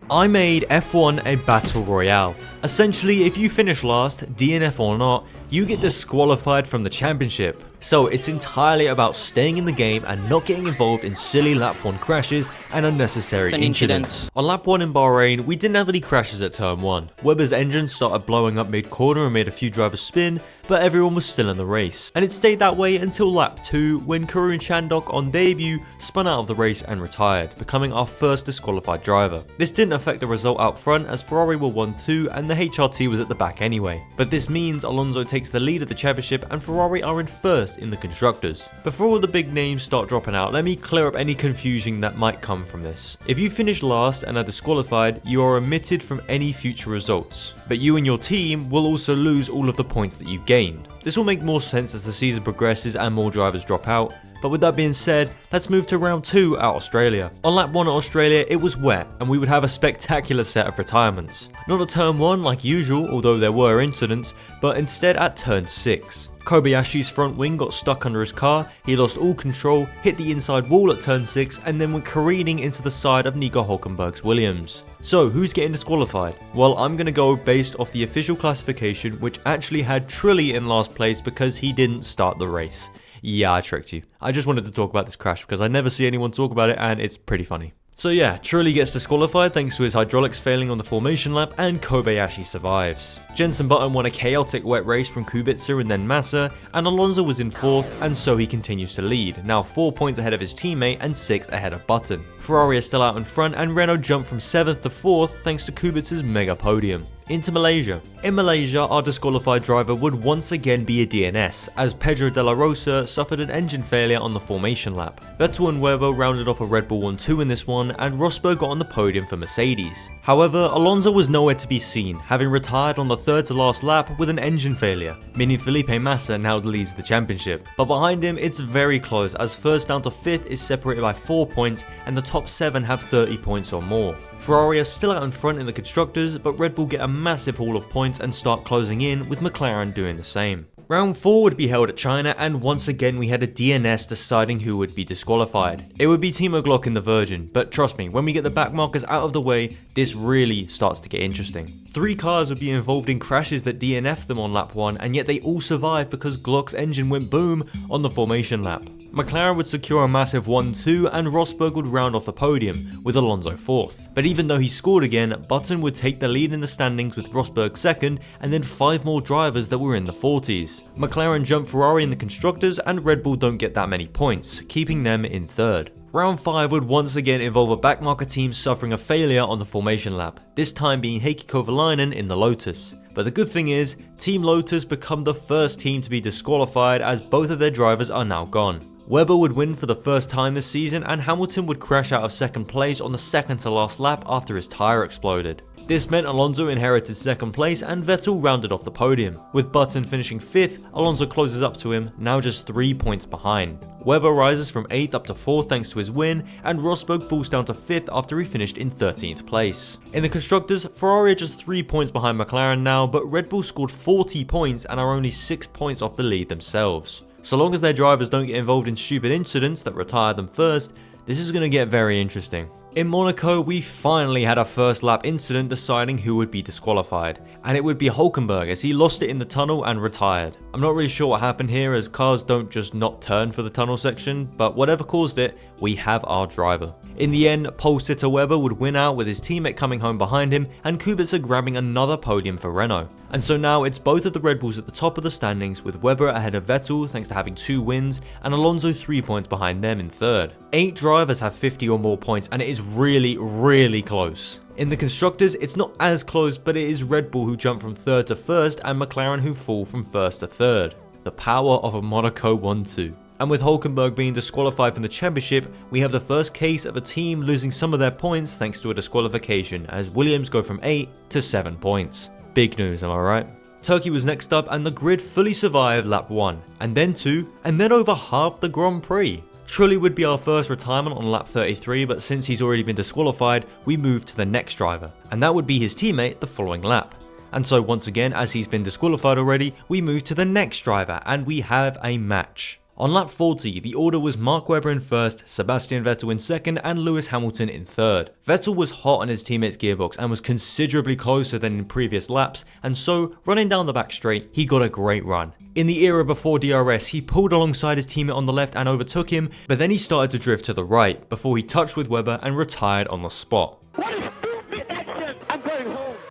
I made F1 a battle royale. Essentially, if you finish last, DNF or not, you get disqualified from the championship. So it's entirely about staying in the game and not getting involved in silly lap 1 crashes and unnecessary incidents. On lap 1 in Bahrain, we didn't have any crashes at turn 1. Webber's engine started blowing up mid-corner and made a few drivers spin, but everyone was still in the race. And it stayed that way until lap 2 when Karun Chandok on debut spun out of the race and retired, becoming our first disqualified driver. This didn't affect the result out front as Ferrari were 1-2 and the HRT was at the back anyway. But this means Alonso takes the lead of the championship and Ferrari are in first in the constructors. Before all the big names start dropping out, let me clear up any confusion that might come from this. If you finish last and are disqualified, you are omitted from any future results, but you and your team will also lose all of the points that you've gained. This will make more sense as the season progresses and more drivers drop out. But with that being said, let's move to round 2 at Australia. On lap 1 at Australia, it was wet and we would have a spectacular set of retirements. Not at turn 1 like usual, although there were incidents, but instead at turn 6. Kobayashi's front wing got stuck under his car, he lost all control, hit the inside wall at turn 6 and then went careening into the side of Nico Hulkenberg's Williams. So who's getting disqualified? Well, I'm going to go based off the official classification, which actually had Trulli in last place because he didn't start the race. Yeah, I tricked you. I just wanted to talk about this crash because I never see anyone talk about it and it's pretty funny. So yeah, Trulli gets disqualified thanks to his hydraulics failing on the formation lap and Kobayashi survives. Jenson Button won a chaotic wet race from Kubica and then Massa, and Alonso was in 4th and so he continues to lead, now 4 points ahead of his teammate and 6 ahead of Button. Ferrari is still out in front and Renault jumped from 7th to 4th thanks to Kubica's mega podium. Into Malaysia. In Malaysia, our disqualified driver would once again be a DNS, as Pedro de la Rosa suffered an engine failure on the formation lap. Vettel and Webber rounded off a Red Bull 1-2 in this one, and Rosberg got on the podium for Mercedes. However, Alonso was nowhere to be seen, having retired on the 3rd to last lap with an engine failure, meaning Felipe Massa now leads the championship. But behind him, it's very close, as 1st down to 5th is separated by 4 points, and the top 7 have 30 points or more. Ferrari are still out in front in the constructors, but Red Bull get a massive haul of points and start closing in, with McLaren doing the same. Round 4 would be held at China, and once again we had a DNS deciding who would be disqualified. It would be Timo Glock in the Virgin, but trust me, when we get the back markers out of the way, this really starts to get interesting. 3 cars would be involved in crashes that DNF'd them on lap 1, and yet they all survived because Glock's engine went boom on the formation lap. McLaren would secure a massive 1-2 and Rosberg would round off the podium, with Alonso 4th. But even though he scored again, Button would take the lead in the standings with Rosberg 2nd and then 5 more drivers that were in the 40s. McLaren jump Ferrari in the constructors and Red Bull don't get that many points, keeping them in 3rd. Round 5 would once again involve a backmarker team suffering a failure on the formation lap, this time being Heikki Kovalainen in the Lotus. But the good thing is, Team Lotus become the first team to be disqualified as both of their drivers are now gone. Webber would win for the first time this season and Hamilton would crash out of 2nd place on the 2nd to last lap after his tyre exploded. This meant Alonso inherited 2nd place and Vettel rounded off the podium. With Button finishing 5th, Alonso closes up to him, now just 3 points behind. Webber rises from 8th up to 4th thanks to his win, and Rosberg falls down to 5th after he finished in 13th place. In the constructors, Ferrari are just 3 points behind McLaren now, but Red Bull scored 40 points and are only 6 points off the lead themselves. So long as their drivers don't get involved in stupid incidents that retire them first, this is going to get very interesting. In Monaco, we finally had a first lap incident deciding who would be disqualified, and it would be Hulkenberg as he lost it in the tunnel and retired. I'm not really sure what happened here as cars don't just not turn for the tunnel section, but whatever caused it, we have our driver. In the end, pole sitter Webber would win out with his teammate coming home behind him and Kubica grabbing another podium for Renault. And so now it's both of the Red Bulls at the top of the standings with Webber ahead of Vettel thanks to having 2 wins and Alonso 3 points behind them in 3rd. 8 drivers have 50 or more points and it is really close. In the constructors, it's not as close, but it is Red Bull who jump from 3rd to 1st and McLaren who fall from 1st to 3rd. The power of a Monaco 1-2. And with Hulkenberg being disqualified from the championship, we have the first case of a team losing some of their points thanks to a disqualification, as Williams go from 8 to 7 points. Big news, am I right? Turkey was next up and the grid fully survived lap 1, and then 2, and then over half the Grand Prix. Trulli would be our first retirement on lap 33, but since he's already been disqualified, we move to the next driver, and that would be his teammate the following lap. And so once again, as he's been disqualified already, we move to the next driver and we have a match. On lap 40, the order was Mark Webber in first, Sebastian Vettel in second, and Lewis Hamilton in third. Vettel was hot on his teammate's gearbox and was considerably closer than in previous laps, and so, running down the back straight, he got a great run. In the era before DRS, he pulled alongside his teammate on the left and overtook him, but then he started to drift to the right, before he touched with Webber and retired on the spot.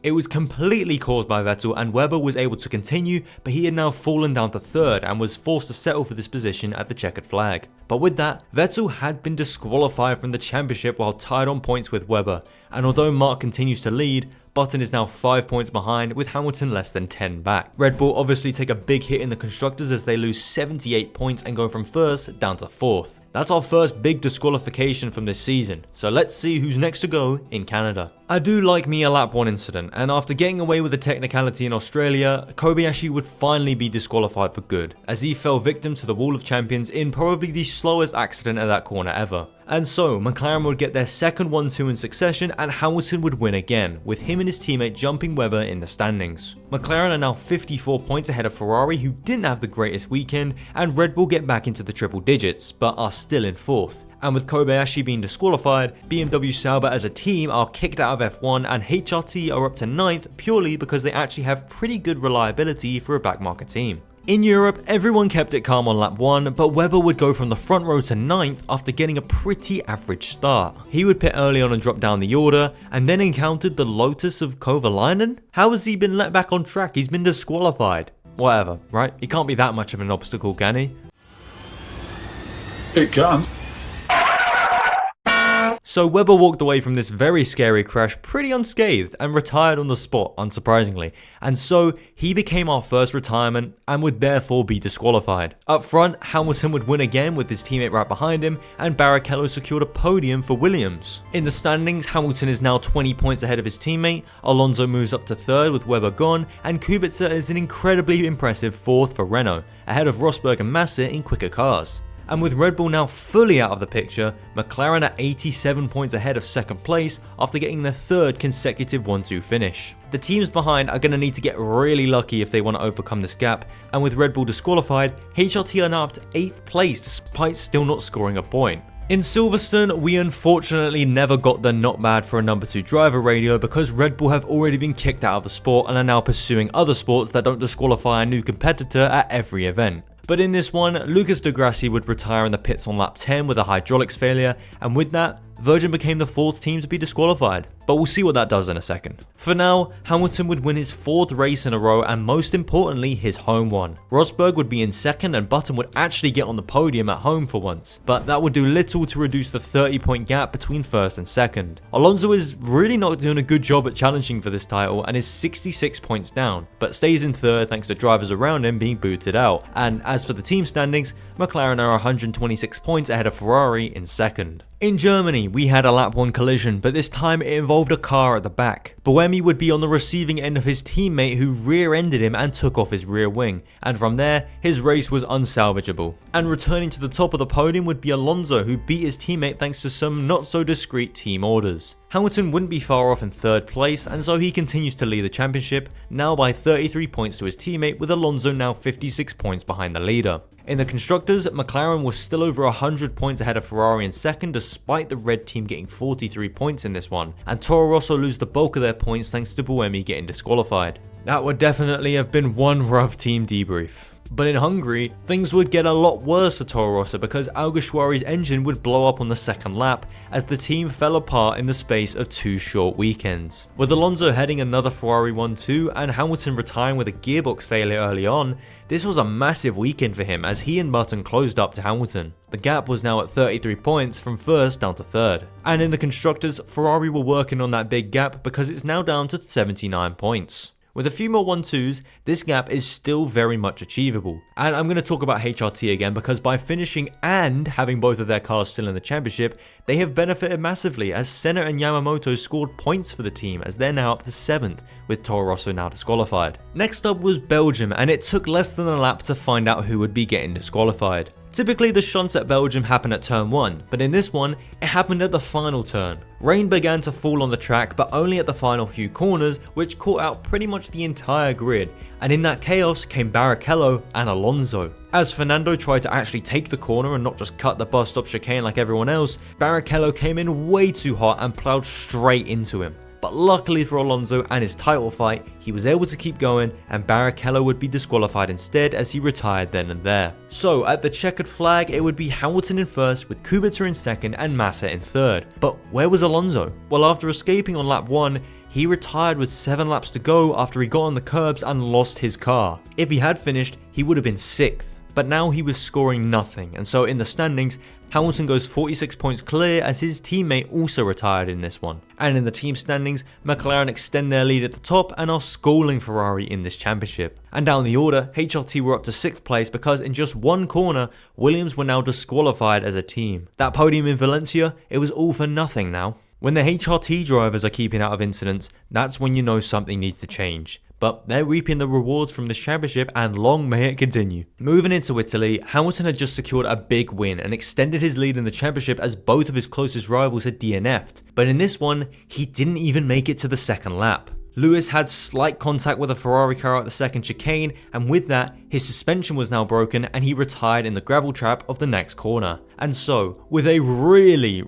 It was completely caused by Vettel, and Webber was able to continue, but he had now fallen down to third and was forced to settle for this position at the checkered flag. But with that, Vettel had been disqualified from the championship while tied on points with Webber, and although Mark continues to lead, Button is now 5 points behind with Hamilton less than 10 back. Red Bull obviously take a big hit in the constructors as they lose 78 points and go from first down to fourth. That's our first big disqualification from this season, so let's see who's next to go in Canada. I do like me a lap 1 incident, and after getting away with a technicality in Australia, Kobayashi would finally be disqualified for good, as he fell victim to the Wall of Champions in probably the slowest accident at that corner ever. And so, McLaren would get their second 1-2 in succession and Hamilton would win again, with him and his teammate jumping Webber in the standings. McLaren are now 54 points ahead of Ferrari, who didn't have the greatest weekend, and Red Bull get back into the triple digits, but are still in fourth. And with Kobayashi being disqualified, BMW Sauber as a team are kicked out of F1 and HRT are up to 9th purely because they actually have pretty good reliability for a backmarker team. In Europe, everyone kept it calm on lap 1, but Webber would go from the front row to 9th after getting a pretty average start. He would pit early on and drop down the order, and then encountered the Lotus of Kovalainen? How has he been let back on track? He's been disqualified. Whatever, right? He can't be that much of an obstacle, can he? It can. So Webber walked away from this very scary crash pretty unscathed and retired on the spot, unsurprisingly, and so he became our first retirement and would therefore be disqualified. Up front, Hamilton would win again with his teammate right behind him, and Barrichello secured a podium for Williams. In the standings, Hamilton is now 20 points ahead of his teammate, Alonso moves up to third with Webber gone, and Kubica is an incredibly impressive fourth for Renault, ahead of Rosberg and Massa in quicker cars. And with Red Bull now fully out of the picture, McLaren are 87 points ahead of second place after getting their third consecutive 1-2 finish. The teams behind are going to need to get really lucky if they want to overcome this gap, and with Red Bull disqualified, HRT are now up to 8th place despite still not scoring a point. In Silverstone, we unfortunately never got the not bad for a number 2 driver radio because Red Bull have already been kicked out of the sport and are now pursuing other sports that don't disqualify a new competitor at every event. But in this one, Lucas Di Grassi would retire in the pits on lap 10 with a hydraulics failure, and with that, Virgin became the 4th team to be disqualified. But we'll see what that does in a second. For now, Hamilton would win his 4th race in a row and most importantly, his home one. Rosberg would be in second and Button would actually get on the podium at home for once, but that would do little to reduce the 30-point gap between first and second. Alonso is really not doing a good job at challenging for this title and is 66 points down, but stays in third thanks to drivers around him being booted out. And as for the team standings, McLaren are 126 points ahead of Ferrari in second. In Germany, we had a lap 1 collision, but this time it involved a car at the back. Buemi would be on the receiving end of his teammate who rear-ended him and took off his rear wing, and from there, his race was unsalvageable. And returning to the top of the podium would be Alonso, who beat his teammate thanks to some not so discreet team orders. Hamilton wouldn't be far off in 3rd place, and so he continues to lead the championship, now by 33 points to his teammate, with Alonso now 56 points behind the leader. In the constructors, McLaren was still over 100 points ahead of Ferrari in second despite the red team getting 43 points in this one, and Toro Rosso lose the bulk of their points thanks to Buemi getting disqualified. That would definitely have been one rough team debrief. But in Hungary, things would get a lot worse for Toro Rosso because Alguersuari's engine would blow up on the second lap as the team fell apart in the space of 2 short weekends. With Alonso heading another Ferrari 1-2 and Hamilton retiring with a gearbox failure early on, this was a massive weekend for him as he and Button closed up to Hamilton. The gap was now at 33 points from first down to third. And in the constructors, Ferrari were working on that big gap because it's now down to 79 points. With a few more 1-2s, this gap is still very much achievable. And I'm going to talk about HRT again because by finishing and having both of their cars still in the championship, they have benefited massively as Senna and Yamamoto scored points for the team as they're now up to 7th, with Toro Rosso now disqualified. Next up was Belgium, and it took less than a lap to find out who would be getting disqualified. Typically the shunts at Belgium happen at turn 1, but in this one, it happened at the final turn. Rain began to fall on the track, but only at the final few corners, which caught out pretty much the entire grid, and in that chaos came Barrichello and Alonso. As Fernando tried to actually take the corner and not just cut the bus stop chicane like everyone else, Barrichello came in way too hot and ploughed straight into him. But luckily for Alonso and his title fight, he was able to keep going and Barrichello would be disqualified instead as he retired then and there. So at the checkered flag, it would be Hamilton in first with Kubica in second and Massa in third. But where was Alonso? Well, after escaping on lap 1, he retired with 7 laps to go after he got on the curbs and lost his car. If he had finished, he would have been 6th. But now he was scoring nothing, and so in the standings, Hamilton goes 46 points clear as his teammate also retired in this one. And in the team standings, McLaren extend their lead at the top and are schooling Ferrari in this championship. And down the order, HRT were up to 6th place because in just one corner, Williams were now disqualified as a team. That podium in Valencia, it was all for nothing now. When the HRT drivers are keeping out of incidents, that's when you know something needs to change. But they're reaping the rewards from this championship and long may it continue. Moving into Italy, Hamilton had just secured a big win and extended his lead in the championship as both of his closest rivals had DNF'd. But in this one, he didn't even make it to the second lap. Lewis had slight contact with a Ferrari car at the second chicane, and with that, his suspension was now broken and he retired in the gravel trap of the next corner. And so, with a really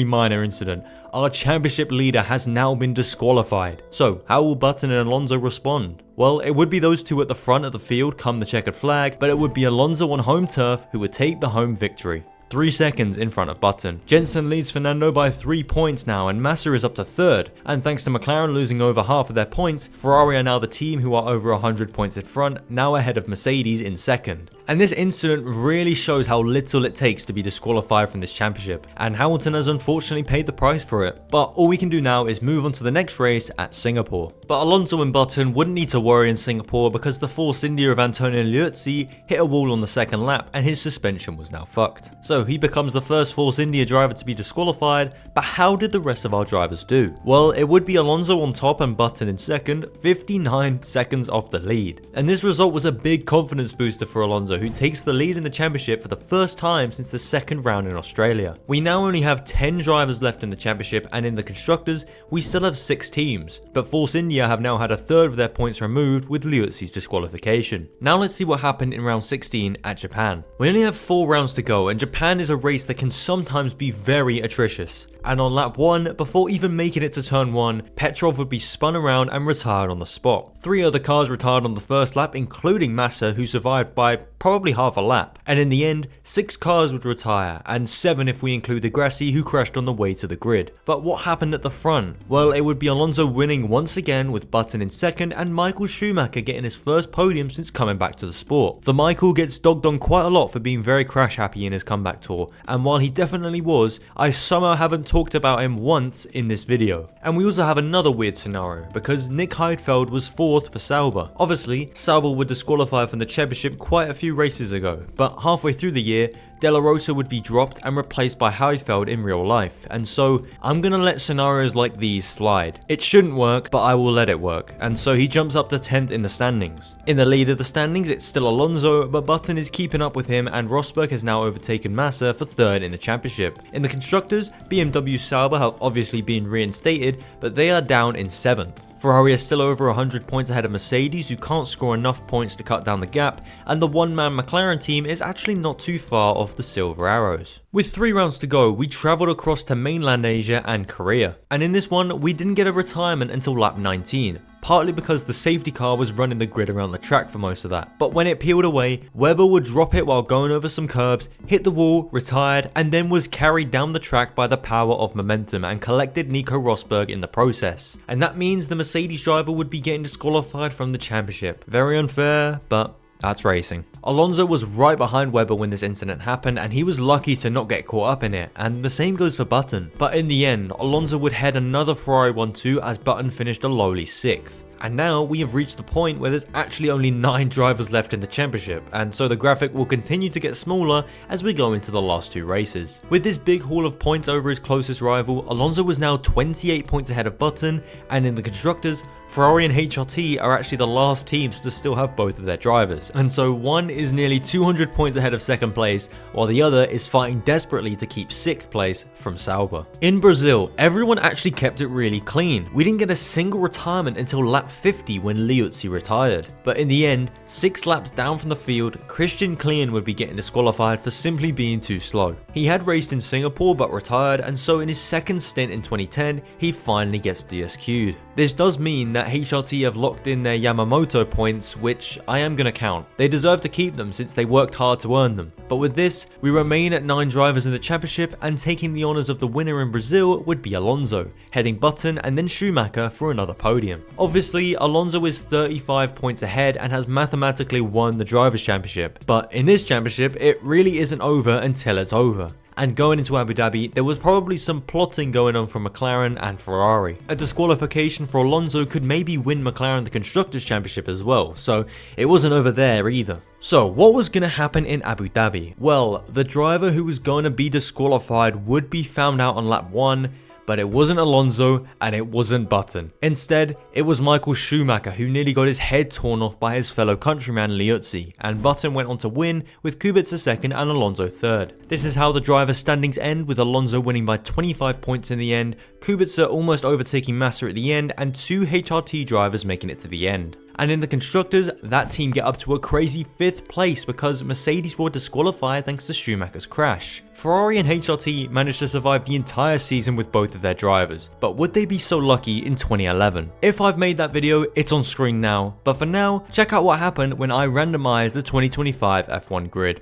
minor incident, our championship leader has now been disqualified. So, how will Button and Alonso respond? Well, it would be those two at the front of the field come the checkered flag, but it would be Alonso on home turf who would take the home victory. 3 seconds in front of Button. Jensen leads Fernando by 3 points now and Massa is up to 3rd, and thanks to McLaren losing over half of their points, Ferrari are now the team who are over 100 points in front, now ahead of Mercedes in 2nd. And this incident really shows how little it takes to be disqualified from this championship, and Hamilton has unfortunately paid the price for it. But all we can do now is move on to the next race at Singapore. But Alonso and Button wouldn't need to worry in Singapore because the Force India of Antonio Liuzzi hit a wall on the second lap and his suspension was now fucked. So he becomes the first Force India driver to be disqualified, but how did the rest of our drivers do? Well, it would be Alonso on top and Button in second, 59 seconds off the lead. And this result was a big confidence booster for Alonso, who takes the lead in the championship for the first time since the second round in Australia. We now only have 10 drivers left in the championship, and in the constructors, we still have 6 teams. But Force India have now had a third of their points removed with Liuzzi's disqualification. Now let's see what happened in round 16 at Japan. We only have 4 rounds to go, and Japan is a race that can sometimes be very atrocious. And on lap 1, before even making it to turn 1, Petrov would be spun around and retired on the spot. 3 other cars retired on the first lap, including Massa, who survived by probably half a lap. And in the end, 6 cars would retire, and 7 if we include Degrassi, who crashed on the way to the grid. But what happened at the front? Well, it would be Alonso winning once again with Button in second and Michael Schumacher getting his first podium since coming back to the sport. The Michael gets dogged on quite a lot for being very crash happy in his comeback tour, and while he definitely was, I somehow haven't talked about him once in this video. And we also have another weird scenario, because Nick Heidfeld was 4th for Sauber. Obviously, Sauber were disqualified from the championship quite a few races ago, but halfway through the year, De La Rosa would be dropped and replaced by Heidfeld in real life, and so I'm gonna let scenarios like these slide. It shouldn't work, but I will let it work, and so he jumps up to 10th in the standings. In the lead of the standings, it's still Alonso, but Button is keeping up with him, and Rosberg has now overtaken Massa for 3rd in the championship. In the constructors, BMW Sauber have obviously been reinstated, but they are down in 7th. Ferrari is still over 100 points ahead of Mercedes, who can't score enough points to cut down the gap, and the one-man McLaren team is actually not too far off the Silver Arrows. With 3 rounds to go, we travelled across to mainland Asia and Korea, and in this one, we didn't get a retirement until lap 19. Partly because the safety car was running the grid around the track for most of that. But when it peeled away, Webber would drop it while going over some curbs, hit the wall, retired, and then was carried down the track by the power of momentum and collected Nico Rosberg in the process. And that means the Mercedes driver would be getting disqualified from the championship. Very unfair, but that's racing. Alonso was right behind Webber when this incident happened, and he was lucky to not get caught up in it, and the same goes for Button. But in the end, Alonso would head another Ferrari 1-2 as Button finished a lowly 6th. And now we have reached the point where there's actually only 9 drivers left in the championship, and so the graphic will continue to get smaller as we go into the last 2 races. With this big haul of points over his closest rival, Alonso was now 28 points ahead of Button, and in the constructors, Ferrari and HRT are actually the last teams to still have both of their drivers, and so one is nearly 200 points ahead of second place, while the other is fighting desperately to keep 6th place from Sauber. In Brazil, everyone actually kept it really clean. We didn't get a single retirement until lap 50 when Liuzzi retired. But in the end, 6 laps down from the field, Christian Klien would be getting disqualified for simply being too slow. He had raced in Singapore but retired, and so in his second stint in 2010, he finally gets DSQ'd. This does mean that HRT have locked in their Yamamoto points, which I am going to count. They deserve to keep them since they worked hard to earn them. But with this, we remain at 9 drivers in the championship, and taking the honours of the winner in Brazil would be Alonso, heading Button and then Schumacher for another podium. Obviously, Alonso is 35 points ahead and has mathematically won the Drivers' Championship, but in this championship, it really isn't over until it's over. And going into Abu Dhabi, there was probably some plotting going on from McLaren and Ferrari. A disqualification for Alonso could maybe win McLaren the Constructors' Championship as well, so it wasn't over there either. So what was going to happen in Abu Dhabi? Well, the driver who was going to be disqualified would be found out on lap 1, but it wasn't Alonso and it wasn't Button. Instead, it was Michael Schumacher who nearly got his head torn off by his fellow countryman Liuzzi, and Button went on to win with Kubica second and Alonso third. This is how the driver's standings end, with Alonso winning by 25 points in the end, Kubica almost overtaking Massa at the end, and 2 HRT drivers making it to the end. And in the Constructors, that team get up to a crazy 5th place because Mercedes were disqualified thanks to Schumacher's crash. Ferrari and HRT managed to survive the entire season with both of their drivers, but would they be so lucky in 2011? If I've made that video, it's on screen now, but for now, check out what happened when I randomized the 2025 F1 grid.